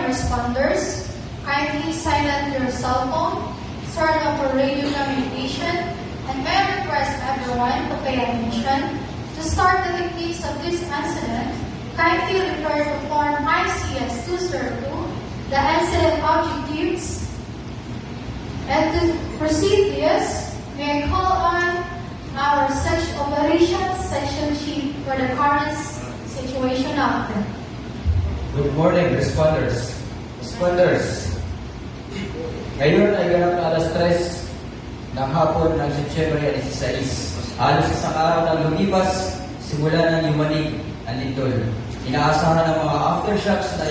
responders, kindly silence your cell phone, turn off your radio communication, and may I request everyone to pay attention. To start the techniques of this incident, kindly refer to Form ICS 202, the incident objectives. And to proceed this, may I call on our operations section chief for the current situation update. Good morning, responders. Responders, ngayon ay ganap na alas 3 ng hapon ng Setyembre 16. Halos isang araw na lumipas, simula ng yumanig ang lindol. Inaasahan ng mga aftershocks na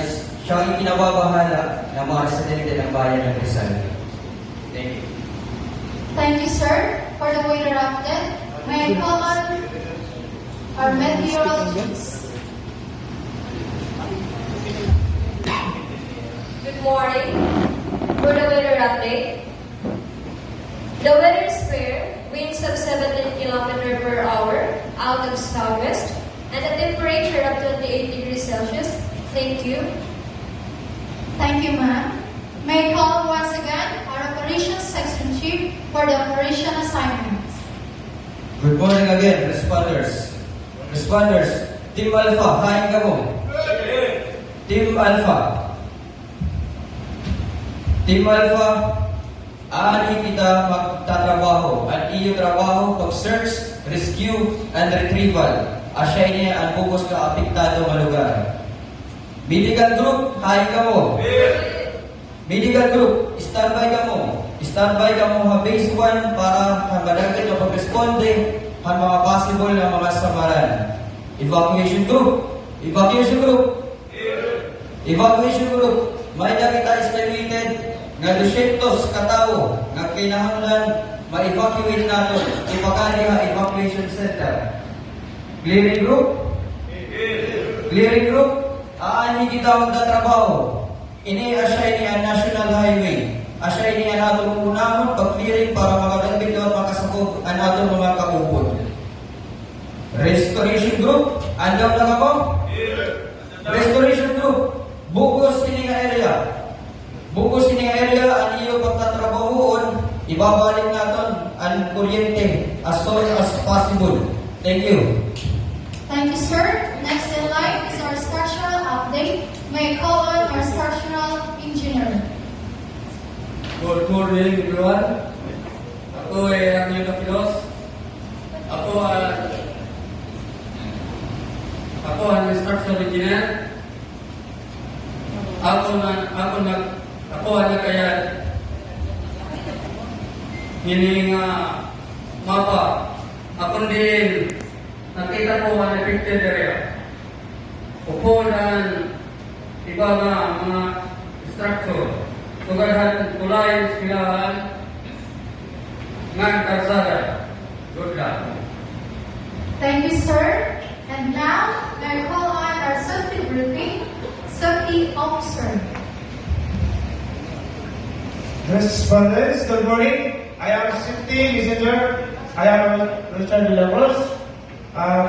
siyang ikinababahala ng mga residente ng bayan ng Rizal. Thank you. Thank you, sir. For the weather update, may I call on our meteorologists. Good morning. For the weather update, the weather is fair, winds of 17 km per hour out of southwest, and a temperature of 28 degrees Celsius. Thank you. Thank you, ma'am. May I call once again our operations section chief for the operation assignment. Good morning again, responders. Responders, Team Alpha, kain ka mo. Team Alpha. Team Alpha, aani kita magtatrabaho. Ang iyong trabaho, pag-search, rescue, and retrieval. Asya niya ang bukos ka apektado nga lugar. Medical group, kain ka mo. Medical group, standby ka mo. Standby ka mo ha base 1 para hanggang na pag-responde ang mga possible na mga samaran. Evacuation group. Evacuation group. Evacuation group. May nakita estimated nga 200 katao nga kinahanglan ma-evacuate nato ipakali ha evacuation center. Clearing group. Clearing group. Aani kita magtatrabaho. Ini asya ini ang national highway. Asya ini ang atong unahon pag-clearing para makadagdag na makasakop ang atong mga kaupod. Restoration group. Andam lang ako? Restoration group. Bukos ini nga area. Bukos ini nga area ang iyo pagtatrabahoon. Ibabalik natin ang kuryente as soon as possible. Thank you. Thank you, sir. Next in line is our structural update. May I call on our structural engineer. Good morning, everyone. Ako ay ang iyong kapilos. Ako ang structural engineer. Ako ang nakayad. Hining mapa. Ako din nakita ko ang affected area. Upo dan iba nga mga structure. Tugadhan tulay, silahan, ngang karsada. Good luck. Thank you, sir. And now, may I call on our safety briefing, safety officer. Respondents, good morning. I am safety messenger. I am Richard de la Cruz.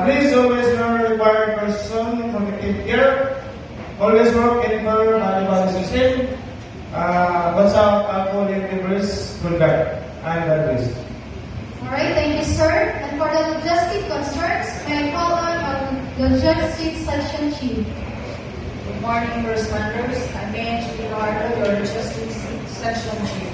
Please always wear required person protective gear. Always work in for body system. Watch out alcohol and debris will guide. And God bless. Alright, thank you, sir. And for the logistic concerns, may I call on our logistics section chief. Good morning, responders. I'm Mayan Chicardo, your logistics section chief.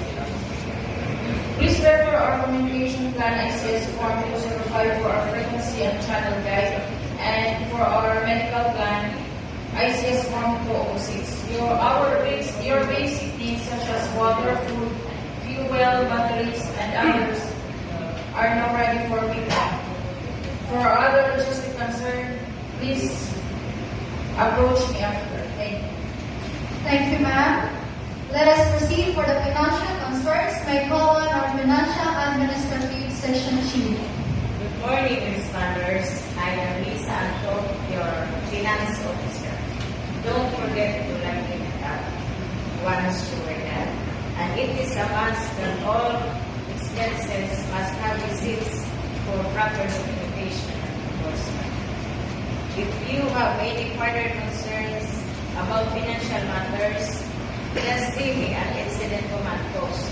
Please refer our communication plan ICS Form 205 for our frequency and channel guide, and for our medical plan ICS Form 206. Your basic needs such as water, food, fuel, batteries, and others are now ready for pickup. For other logistic concern, please approach me after. Thank you. Thank you, ma'am. Let us proceed for the financial concerns. May I call on our financial administrative section chief. Good morning, responders. I am Lisa Anto, your finance officer. Don't forget to log in up once you were done. And it is a must that all expenses must have receipts for proper documentation and enforcement. If you have any further concerns, about financial matters, LSDB and Incident Command Post,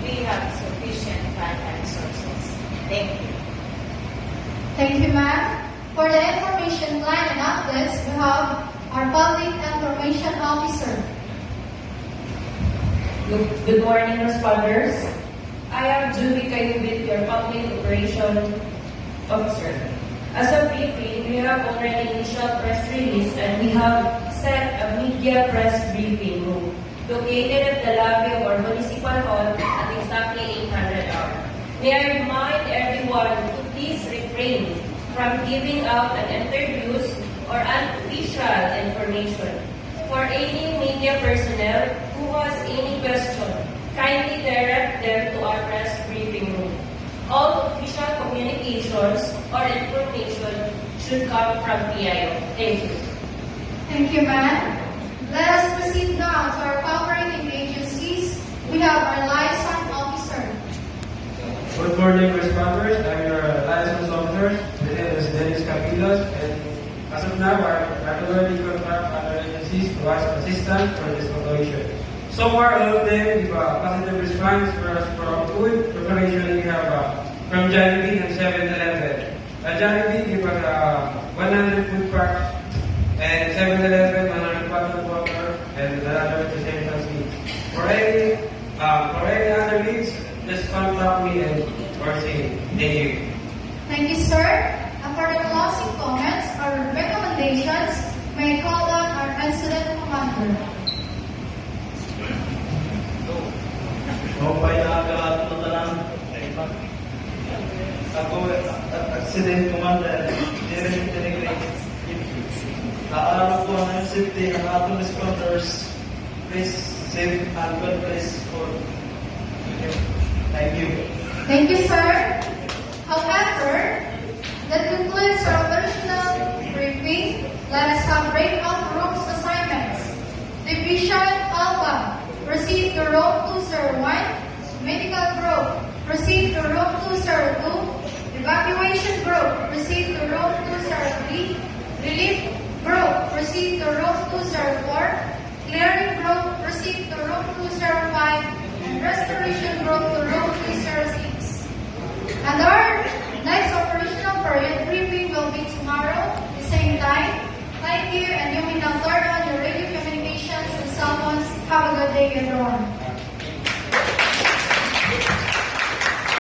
we have sufficient fund and resources. Thank you. Thank you, ma'am. For the information line and updates, we have our Public Information Officer. Good morning, responders. I am Julie Kayubit, your Public Operation Officer. As a briefing, we have already initial press release and we have set a media press briefing room located at the lobby of our municipal hall at exactly 800 hours. May I remind everyone to please refrain from giving out an interviews or unofficial information. For any media personnel who has any question, kindly direct them to our press briefing room. All official communications or information should come from PIO. Thank you. Thank you, ma'am. Let us proceed now to our cooperating agencies. We have our liaison officer. Good morning, responders. I'm your license officer. My name is Dennis Capilos, and as of now, I regularly contact other agencies to ask assistance for this operation. So far, all of them give a positive response. Whereas for food preparation, we have from Jollibee and 7-Eleven. Jollibee give us 100 food packs, and 7-Eleven 100 bottles of water, and another essential needs. For any other needs, just contact me and or say thank you. Thank you, sir. And for the closing comments or recommendations, may I call on our incident commander. Mapay na lahat ng tanan. Ako, accident commander, Jeremy Telegre. Aaraw ko ang safety ng atong responders. Please save and God bless all. Thank you. Thank you, sir. However, that concludes our operational briefing. Let us have breakout rooms assignments. Division Alpha, proceed to room 201. Medical group, proceed to room 202. Evacuation group, proceed to room 203. Relief group, proceed to room 204. Clearing group, proceed to room 205. And restoration group to room 306. And our